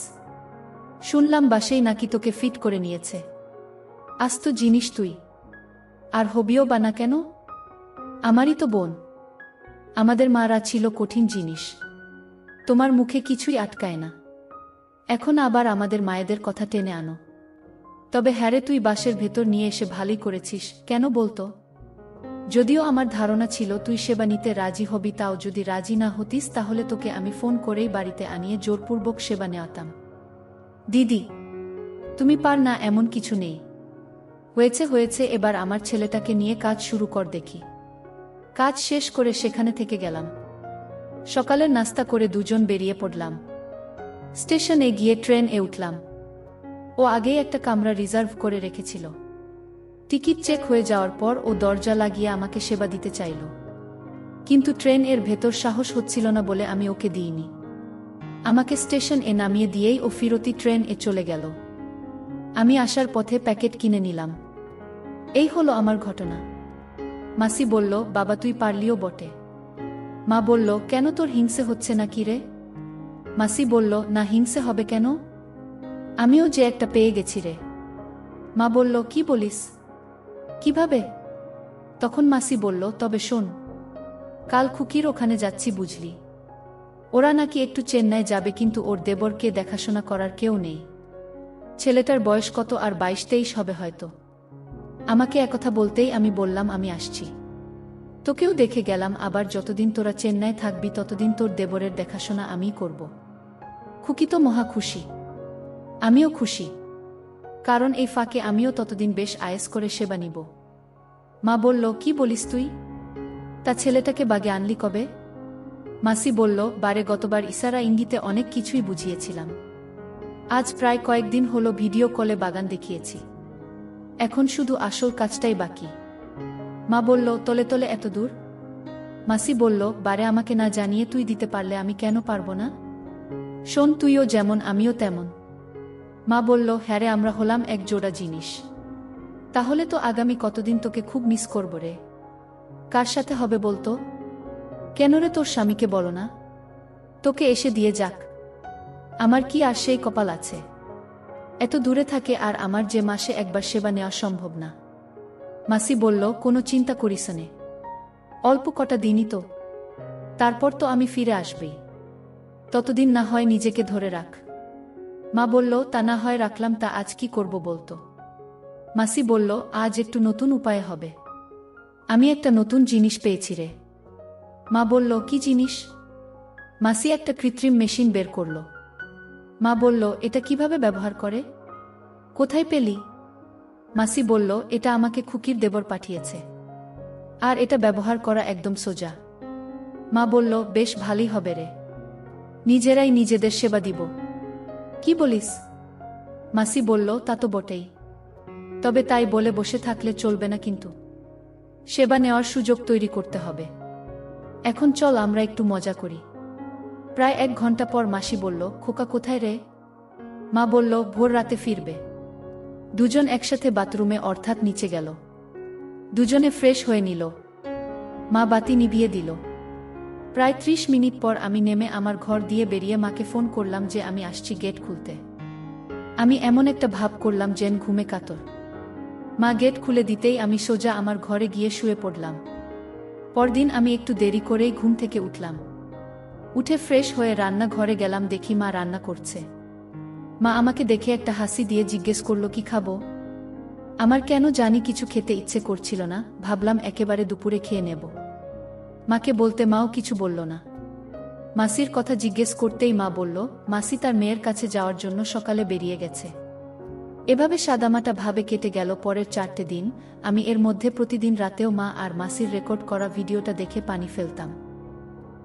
Speaker 1: শুনলাম বাসেই নাকি তোকে ফিট করে নিয়েছে। আস্ত জিনিস তুই। আর হবিও বা না কেন? আমারই তো বোন। আমাদের মারা ছিল কঠিন জিনিস। তোমার মুখে কিছুই আটকায় না। এখন আবার আমাদের মায়েদের কথা টেনে আনো। তবে হ্যারে, তুই বাসের ভেতর নিয়ে এসে ভালোই করেছিস। কেন বলতো? যদিও আমার ধারণা ছিল তুই সেবা নিতে রাজি হবি, তাও যদি রাজি না হতিস তাহলে তোকে আমি ফোন করেই বাড়িতে আনিয়ে জোরপূর্বক সেবা নেওয়াতাম। দিদি, তুমি পার না এমন কিছু নেই। হয়েছে হয়েছে, এবার আমার ছেলেটাকে নিয়ে কাজ শুরু কর দেখি। কাজ শেষ করে সেখানে থেকে গেলাম। সকালের নাস্তা করে দুজন বেরিয়ে পড়লাম। স্টেশনে গিয়ে ট্রেন এ উঠলাম। ও আগেই একটা কামরা রিজার্ভ করে রেখেছিল। টিকিট চেক হয়ে যাওয়ার পর ও দরজা লাগিয়ে আমাকে সেবা দিতে চাইল, কিন্তু ট্রেন এর ভেতর সাহস হচ্ছিল না বলে আমি ওকে দিইনি। আমাকে স্টেশন এ নামিয়ে দিয়েই ও ফিরতি ট্রেন এ চলে গেল। আমি আসার পথে প্যাকেট কিনে নিলাম। এই হলো আমার ঘটনা। মাসি বলল, বাবা তুই পারলিও বটে। মা বলল, কেন, তোর হিংসে হচ্ছে না কি রে? মাসি বলল, না, হিংসে হবে কেন? আমিও যে একটা পেয়ে গেছি রে। মা বলল, কি বলিস? কিভাবে? তখন মাসি বলল, তবে শোন, কাল খুকির ওখানে যাচ্ছি বুঝলি। ওরা নাকি একটু চেন্নাই যাবে, কিন্তু ওর দেবরকে দেখাশোনা করার কেউ নেই। ছেলেটার বয়স কত আর 22-23 হবে হয়তো। আমাকে একথা বলতেই আমি বললাম আমি আসছি। তোকেও দেখে গেলাম, আবার যতদিন তোরা চেন্নাই থাকবি ততদিন তোর দেবরের দেখাশোনা আমিই করব। খুকি তো মহা খুশি। আমিও খুশি, কারণ এই ফাঁকে আমিও ততদিন বেশ আয়েস করে সেবা নিব। মা বলল, কি বলিস তুই? তা ছেলেটাকে বাগে আনলি কবে? মাসি বলল, বারে গতবার ইশারা ইঙ্গিতে অনেক কিছুই বুঝিয়েছিলাম। আজ প্রায় কয়েকদিন হলো ভিডিও কলে বাগান দেখিয়েছি। এখন শুধু আসল কাজটাই বাকি। মা বলল, তলে তলে এত দূর? মাসি বলল, বারে আমাকে না জানিয়ে তুই দিতে পারলে আমি কেন পারবো না? শোন, তুইও যেমন আমিও তেমন। মা বলল, হ্যাঁ রে, আমরা হলাম এক জোড়া জিনিস। তাহলে তো আগামী কতদিন তোকে খুব মিস করব রে। কার সাথে হবে বলতো? কেন রে, তোর স্বামীকে বলো না, তোকে এসে দিয়ে যাক। আমার কি আর সেই কপাল আছে? এত দূরে থাকে আর আমার যে মাসে একবার সেবা নেওয়া সম্ভব না। মাসি বলল, কোনো চিন্তা করিস নে, অল্প কটা দিনই তো, তারপর তো আমি ফিরে আসবই। ততদিন না হয় নিজেকে ধরে রাখ। মা বলল, তা না হয় রাখলাম, তা আজ কি করব বলতো? মাসি বলল, আজ একটু নতুন উপায় হবে। আমি একটা নতুন জিনিস পেয়েছি রে। মা বলল, কি জিনিস? মাসি একটা কৃত্রিম মেশিন বের করল। মা বলল, এটা কিভাবে ব্যবহার করে, কোথায় পেলি? মাসি বলল, এটা আমাকে খুকির দেবর পাঠিয়েছে, আর এটা ব্যবহার করা একদম সোজা। মা বলল, বেশ ভালোই হবে রে, নিজেরাই নিজেদের সেবা দিব। কি বলিস? মাসি বলল, তা তো বটেই, তবে তাই বলে বসে থাকলে চলবে না, কিন্তু সেবা নেওয়ার সুযোগ তৈরি করতে হবে। এখন চল আমরা একটু মজা করি। প্রায় 1 ঘন্টা পর মাসি বলল, খোকা কোথায় রে? মা বলল, ভোর রাতে ফিরবে। দুজন একসাথে বাথরুমে অর্থাৎ নিচে গেল। দুজনে ফ্রেশ হয়ে নিল। মা বাতি নিভিয়ে দিল। প্রায় 30 মিনিট পর আমি নেমে আমার ঘর দিয়ে বেরিয়ে মাকে ফোন করলাম যে আমি আসছি গেট খুলতে। আমি এমন একটা ভাব করলাম যেন ঘুমে কাতর। মা গেট খুলে দিতেই আমি সোজা আমার ঘরে গিয়ে শুয়ে পড়লাম। পরদিন আমি একটু দেরি করেই ঘুম থেকে উঠলাম। উঠে ফ্রেশ হয়ে রান্নাঘরে গেলাম, দেখি মা রান্না করছে। মা আমাকে দেখে একটা হাসি দিয়ে জিজ্ঞেস করলো, কি খাবো? আমার কেন জানি কিছু খেতে ইচ্ছে করছিল না, ভাবলাম একেবারে দুপুরে খেয়ে নেব। মাকে বলতে মাও কিছু বলল না। মাসির কথা জিজ্ঞেস করতেই মা বলল, মাসি তার মেয়ের কাছে যাওয়ার জন্য সকালে বেরিয়ে গেছে। এভাবে সাদামাটা ভাবে কেটে গেল পরের 4টে দিন। আমি এর মধ্যে প্রতিদিন রাতেও মা আর মাসির রেকর্ড করা ভিডিওটা দেখে পানি ফেলতাম।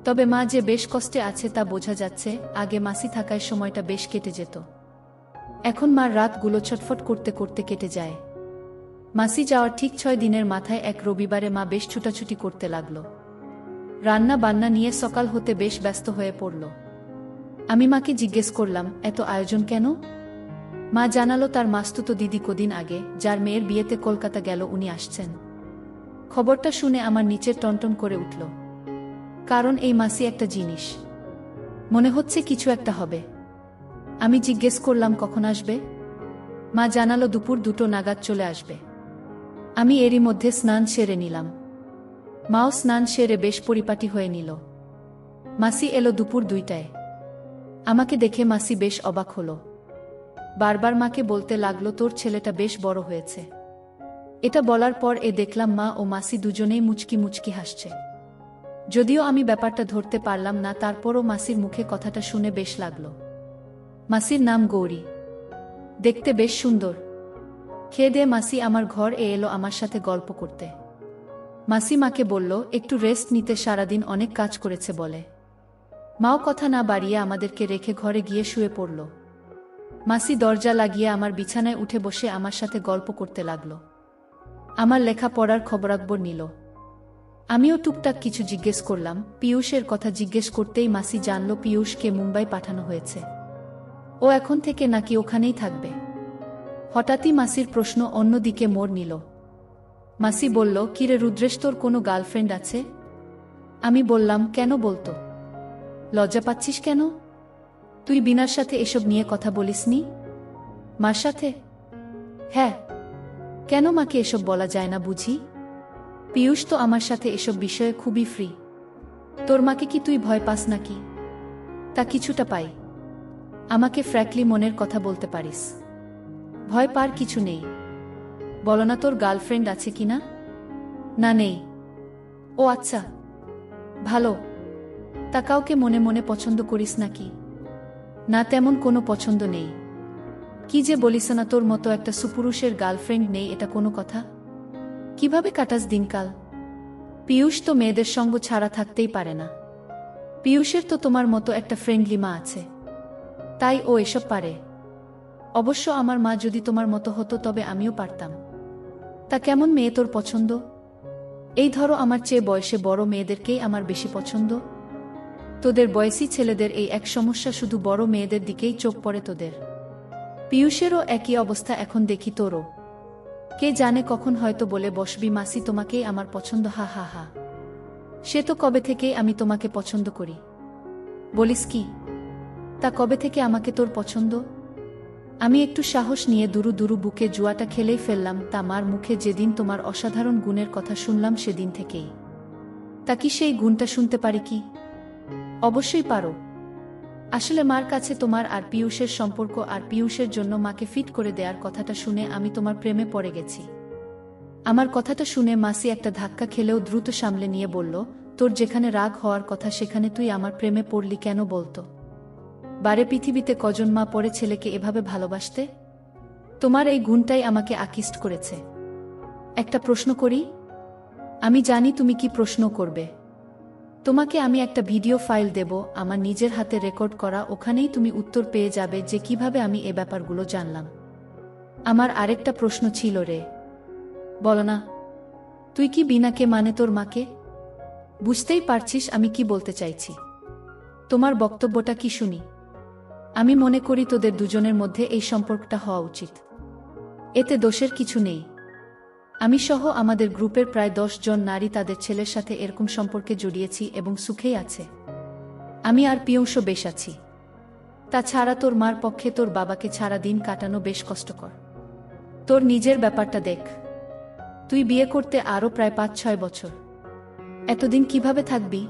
Speaker 1: তবে মা যে বেশ কষ্টে আছে তা বোঝা যাচ্ছে। আগে মাসি থাকায় সময়টা বেশ কেটে যেত, এখন মার রাতগুলো ছটফট করতে করতে কেটে যায়। মাসি যাওয়ার ঠিক 6 দিনের মাথায় এক রবিবারে মা বেশ ছুটাছুটি করতে লাগল। রান্না বান্না নিয়ে সকাল হতে বেশ ব্যস্ত হয়ে পড়ল। আমি মাকে জিজ্ঞেস করলাম, এত আয়োজন কেন? মা জানালো, তার মাস্তুতো দিদি কদিন আগে যার মেয়ের বিয়েতে কলকাতা গেল, উনি আসছেন। খবরটা শুনে আমার নিচে টনটন করে উঠল, কারণ এই মাসি একটা জিনিস, মনে হচ্ছে কিছু একটা হবে। আমি জিজ্ঞেস করলাম, কখন আসবে? মা জানালো, দুপুর 2টো নাগাদ চলে আসবে। আমি এরই মধ্যে স্নান সেরে নিলাম। মাও স্নান সেরে বেশ পরিপাটি হয়ে নিল। মাসি এলো দুপুর 2টায়। আমাকে দেখে মাসি বেশ অবাক হলো। বারবার মাকে বলতে লাগলো, তোর ছেলেটা বেশ বড় হয়েছে। এটা বলার পর দেখলাম মা ও মাসি দুজনেই মুচকি মুচকি হাসছে। যদিও আমি ব্যাপারটা ধরতে পারলাম না, তারপরও মাসির মুখে কথাটা শুনে বেশ লাগলো। মাসির নাম গৌরী, দেখতে বেশ সুন্দর। খেয়ে দিয়ে মাসি আমার ঘর এলো আমার সাথে গল্প করতে। মাসি মাকে বলল, একটু রেস্ট নিতে, সারাদিন অনেক কাজ করেছে বলে। মাও কথা না বাড়িয়ে আমাদেরকে রেখে ঘরে গিয়ে শুয়ে পড়ল। মাসি দরজা লাগিয়ে আমার বিছানায় উঠে বসে আমার সাথে গল্প করতে লাগল। আমার লেখাপড়ার খবরাখবর নিল। আমিও টুকটাক কিছু জিজ্ঞেস করলাম। পীয়ূষের কথা জিজ্ঞেস করতেই মাসি জানল পীয়ূষকে মুম্বাই পাঠানো হয়েছে। ও এখন থেকে নাকি ওখানেই থাকবে। হঠাৎই মাসির প্রশ্ন অন্যদিকে মোড় নিল। মাসি বলল, কিরে রুদ্রেশ, তোর কোনো গার্লফ্রেন্ড আছে? আমি বললাম, কেন বলতো? লজ্জা পাচ্ছিস কেন? তুই বিনার সাথে এসব নিয়ে কথা বলিসনি? মার সাথে? হ্যাঁ। কেন মাকে এসব বলা যায় না বুঝি? পীয়ূষ তো আমার সাথে এসব বিষয়ে খুবই ফ্রি। তোর মাকে কি তুই ভয় পাস নাকি? তা কিছুটা পাই। আমাকে ফ্র্যাঙ্কলি মনের কথা বলতে পারিস। ভয় পার কিছু নেই। বলো না, তোর গার্লফ্রেন্ড আছে কিনা? না, নেই। ও আচ্ছা, ভালো। তা কাউকে মনে মনে পছন্দ করিস নাকি? না, তেমন কোনো পছন্দ নেই। কি যে বলিস না, তোর মতো একটা সুপুরুষের গার্লফ্রেন্ড নেই, এটা কোনো কথা? কিভাবে কাটাস দিনকাল? পীয়ূষ তো মেয়েদের সঙ্গ ছাড়া থাকতেই পারে না। পীয়ূষের তো তোমার মতো একটা ফ্রেন্ডলি মা আছে, তাই ও এসব পারে। অবশ্য আমার মা যদি তোমার মতো হতো তবে আমিও পারতাম। তা কেমন মেয়ে তোর পছন্দ? এই ধরো, আমার চেয়ে বয়সে বড় মেয়েদেরকেই আমার বেশি পছন্দ। তোদের বয়সী ছেলেদের এই এক সমস্যা, শুধু বড় মেয়েদের দিকেই চোখ পড়ে তোদের। পীয়ূষেরও একই অবস্থা এখন দেখি তোরও। কে জানে কখন হয়তো বলে বসবি, মাসি তোমাকেই আমার পছন্দ। হা হা হা। সে তো কবে থেকেই আমি তোমাকে পছন্দ করি। বলিস কি? তা কবে থেকে আমাকে তোর পছন্দ? আমি একটু সাহস নিয়ে দুরু দুরু বুকে জুয়াটা খেলেই ফেললাম। তা মার মুখে যেদিন তোমার অসাধারণ গুণের কথা শুনলাম সেদিন থেকেই। তা কি সেই গুণটা শুনতে পারি কি? অবশ্যই পারো। আসলে মার কাছে তোমার আর পিয়ুষের সম্পর্ক আর পিয়ুষের জন্য মাকে ফিট করে দেওয়ার কথাটা শুনে আমি তোমার প্রেমে পড়ে গেছি। আমার কথাটা শুনে মাসি একটা ধাক্কা খেলেও দ্রুত সামলে নিয়ে বলল, তোর যেখানে রাগ হওয়ার কথা সেখানে তুই আমার প্রেমে পড়লি কেন বলতো? বারে পৃথিবীতে কজন মা পড়ে ছেলেকে এভাবে ভালোবাসতে? তোমার এই গুণটাই আমাকে আকৃষ্ট করেছে। একটা প্রশ্ন করি? আমি জানি তুমি কি প্রশ্ন করবে। তোমাকে আমি একটা ভিডিও ফাইল দেব, আমার নিজের হাতে রেকর্ড করা, ওখানেই তুমি উত্তর পেয়ে যাবে যে কিভাবে আমি এ ব্যাপারগুলো জানলাম। আমার আরেকটা প্রশ্ন ছিল রে। বলো না। তুই কি বিনাকে মানে তোর মাকে? বুঝতেই পারছিস আমি কি বলতে চাইছি। তোমার বক্তব্যটা কি শুনি। আমি মনে করি তোদের দুজনের মধ্যে এই সম্পর্কটা হওয়া উচিত। এতে দোষের কিছু নেই। আমি সহ আমাদের গ্রুপের প্রায় 10 জন নারী তাদের ছেলের সাথে এরকম সম্পর্কে জড়িয়েছি এবং সুখেই আছে। আমি আর পিয়ুষও বেশ আছি। তাছাড়া তোর মার পক্ষে তোর বাবাকে ছাড়া দিন কাটানো বেশ কষ্টকর। তোর নিজের ব্যাপারটা দেখ। তুই বিয়ে করতে আরও প্রায় 5-6 বছর। এতদিন কিভাবে থাকবি?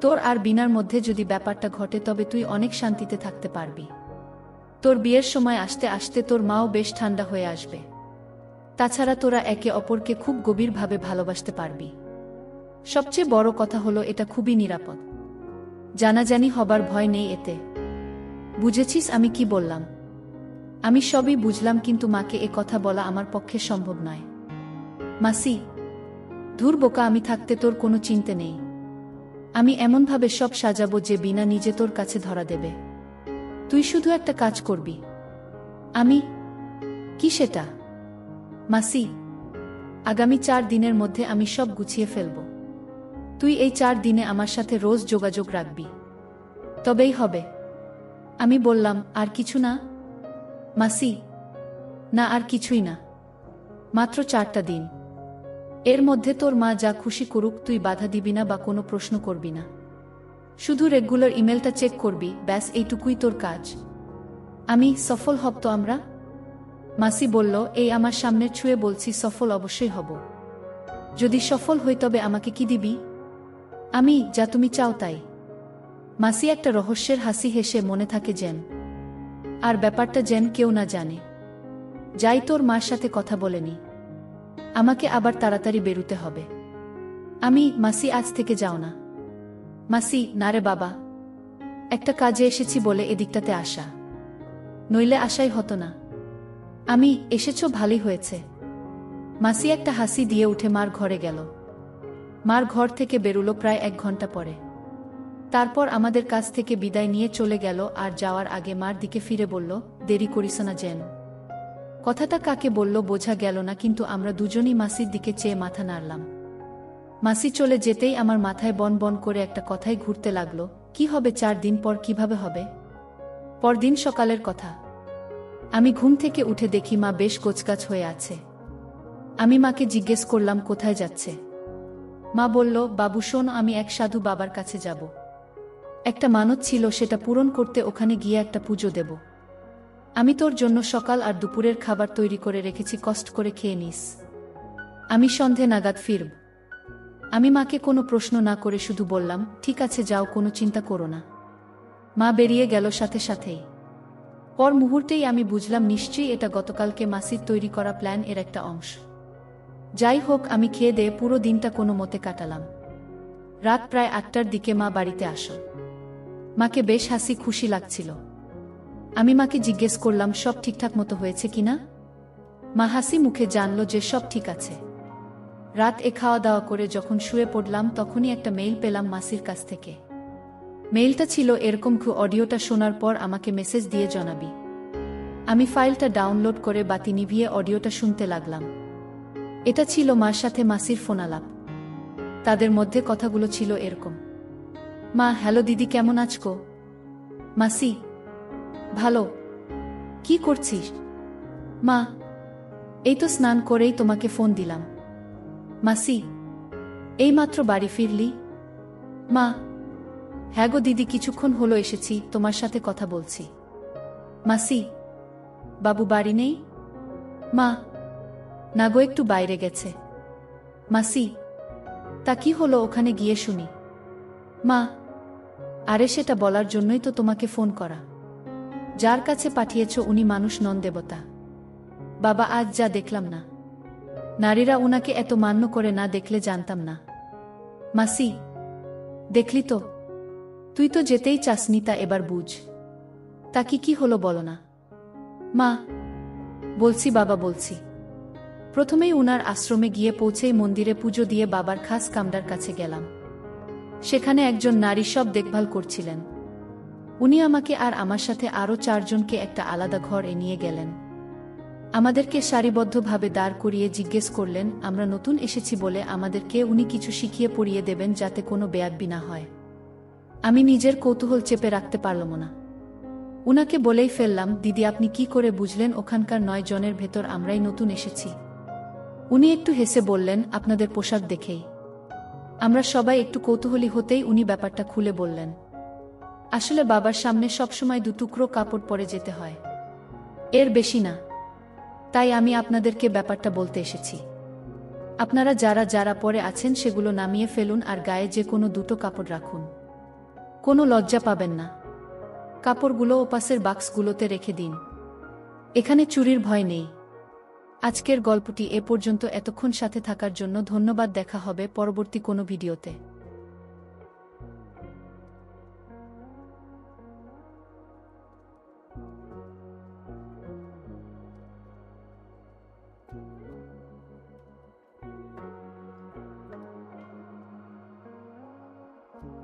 Speaker 1: তোর আর বিনার মধ্যে যদি ব্যাপারটা ঘটে তবে তুই অনেক শান্তিতে থাকতে পারবি। তোর বিয়ের সময় আসতে আসতে তোর মাও বেশ ঠান্ডা হয়ে আসবে। তাছাড়া তোরা একে অপরকে খুব গভীরভাবে ভালোবাসতে পারবি। সবচেয়ে বড় কথা হলো এটা খুবই নিরাপদ। জানাজানি হবার ভয় নেই এতে। বুঝেছিস আমি কি বললাম? আমি সবই বুঝলাম, কিন্তু মাকে এ কথা বলা আমার পক্ষে সম্ভব নয়। মাসি, ধুর বোকা, আমি থাকতে তোর কোনো চিন্তা নেই। আমি এমনভাবে সব সাজাবো যে বিনা নিজে তোর কাছে ধরা দেবে। তুই শুধু একটা কাজ করবি। আমি? কি সেটা? মাসি, আগামী 4 দিনের মধ্যে আমি সব গুছিয়ে ফেলব। তুই এই 4 দিনে আমার সাথে রোজ যোগাযোগ রাখবি। তবেই হবে। আমি বললাম, আর কিছু না? মাসি, না আর কিছুই না। মাত্র 4টা দিন। এর মধ্যে তোর মা যা খুশি করুক তুই বাধা দিবি না বা কোনো প্রশ্ন করবি না। শুধু রেগুলার ইমেলটা চেক করবি, ব্যাস এইটুকুই তোর কাজ। আমি সফল হব তো আমরা? মাসি বলল, এই আমার সামনের ছুঁয়ে বলছি সফল অবশ্যই হব। যদি সফল হই তবে আমাকে কি দিবি? আমি যা তুমি চাও তাই। মাসি একটা রহস্যের হাসি হেসে, মনে থাকে যেন। আর ব্যাপারটা যেন কেউ না জানে। যাই, তোর মার সাথে কথা বলেনি। আমাকে আবার তাড়াতাড়ি বেরুতে হবে। আমি, মাসি আজ থেকে যাও না। মাসি, না রে বাবা, একটা কাজে এসেছি বলে এদিকটাতে আসা, নইলে আসাই হতো না। আমি, এসেছো ভালোই হয়েছে। মাসি একটা হাসি দিয়ে উঠে মার ঘরে গেল। মার ঘর থেকে বেরুলো প্রায় 1 ঘন্টা পরে। তারপর আমাদের কাছ থেকে বিদায় নিয়ে চলে গেল, আর যাওয়ার আগে মার দিকে ফিরে বলল, দেরি করিস না যেন। কথাটা কাকে বলল বোঝা গেল না, কিন্তু আমরা দুজনই মাসির দিকে চেয়ে মাথা নাড়লাম। মাসি চলে যেতেই আমার মাথায় বন বন করে একটা কথাই ঘুরতে লাগলো, কি হবে 4 দিন পর, কিভাবে হবে? পরদিন সকালের কথা। আমি ঘুম থেকে উঠে দেখি মা বেশ গোছগাছ হয়ে আছে। আমি মাকে জিজ্ঞেস করলাম কোথায় যাচ্ছে। মা বলল, বাবু শোন, আমি এক সাধু বাবার কাছে যাব। একটা মানত ছিল, সেটা পূরণ করতে ওখানে গিয়ে একটা পুজো দেব। আমি তোর জন্য সকাল আর দুপুরের খাবার তৈরি করে রেখেছি, কষ্ট করে খেয়ে নিস। আমি সন্ধে নাগাদ ফিরব। আমি মাকে কোনো প্রশ্ন না করে শুধু বললাম, ঠিক আছে যাও, কোনো চিন্তা করো না। মা বেরিয়ে গেল সাথে সাথেই। পর মুহূর্তেই আমি বুঝলাম নিশ্চয়ই এটা গতকালকে মাসির তৈরি করা প্ল্যান এর একটা অংশ। যাই হোক, আমি খেয়ে দিয়ে পুরো দিনটা কোনো মতে কাটালাম। রাত প্রায় 8টার দিকে মা বাড়িতে আসো। মাকে বেশ হাসি খুশি লাগছিল। আমি মাকে জিজ্ঞেস করলাম সব ঠিকঠাক মতো হয়েছে কিনা। মা হাসি মুখে জানল যে সব ঠিক আছে। রাত খাওয়া দাওয়া করে যখন শুয়ে পড়লাম তখনই একটা মেইল পেলাম মাসির কাছ থেকে। মেইলটা ছিল এরকম, অডিওটা শোনার পর আমাকে মেসেজ দিয়ে জানাবি। আমি ফাইলটা ডাউনলোড করে বাতি নিভিয়ে অডিওটা শুনতে লাগলাম। এটা ছিল মার সাথে মাসির ফোনালাপ। তাদের মধ্যে কথাগুলো ছিল এরকম, মা, হ্যালো দিদি, কেমন আছো? মাসি, ভালো। কি করছিস? মা, এই তো স্নান করেই তোমাকে ফোন দিলাম। মাসি, এইমাত্র বাড়ি ফিরলি? মা। হ্যাঁ গো দিদি, কিছুক্ষণ হলো এসেছি, তোমার সাথে কথা বলছি। মাসি, বাবু বাড়ি নেই? মা। না গো, একটু বাইরে গেছে। মাসি, তা কি হলো, ওখানে গিয়ে শুনি। মা। আরে সেটা বলার জন্যই তো তোমাকে ফোন করা। যার কাছে পাঠিয়েছ উনি মানুষ নন, দেবতা। বাবা, আজ যা দেখলাম না, নারীরা উনাকে এত মান্য করে না দেখলে জানতাম না। মাসি, দেখলি তো, তুই তো যেতেই চাসনি, তা এবার বুঝ। তা কি হলো বলো না। মা। বলছি বাবা, বলছি। প্রথমেই উনার আশ্রমে গিয়ে পৌঁছেই মন্দিরে পুজো দিয়ে বাবার খাস কামরার কাছে গেলাম। সেখানে একজন নারী সব দেখভাল করছিলেন। উনি আমাকে আর আমার সাথে আরও 4 জনকে একটা আলাদা ঘরে নিয়ে গেলেন। আমাদেরকে সারিবদ্ধভাবে দাঁড় করিয়ে জিজ্ঞেস করলেন আমরা নতুন এসেছি বলে আমাদেরকে উনি কিছু শিখিয়ে পড়িয়ে দেবেন যাতে কোনো বেয়াদবি না হয়। আমি নিজের কৌতূহল চেপে রাখতে পারলাম না। উনাকে বলেই ফেললাম, দিদি আপনি কি করে বুঝলেন ওখানকার 9 জনের ভেতর আমরাই নতুন এসেছি? উনি একটু হেসে বললেন, আপনাদের পোশাক দেখেই। আমরা সবাই একটু কৌতূহলী হতেই উনি ব্যাপারটা খুলে বললেন। আসলে বাবার সামনে সবসময় 2 টুকরো কাপড় পরে যেতে হয়, এর বেশি না। তাই আমি আপনাদেরকে ব্যাপারটা বলতে এসেছি। আপনারা যারা যারা পরে আছেন সেগুলো নামিয়ে ফেলুন আর গায়ে যে কোনো 2টো কাপড় রাখুন। কোনো লজ্জা পাবেন না। কাপড়গুলো ওপাশের বাক্সগুলোতে রেখে দিন। এখানে চুরির ভয় নেই। আজকের গল্পটি এ পর্যন্ত। এতক্ষণ সাথে থাকার জন্য ধন্যবাদ। দেখা হবে পরবর্তী কোনো ভিডিওতে।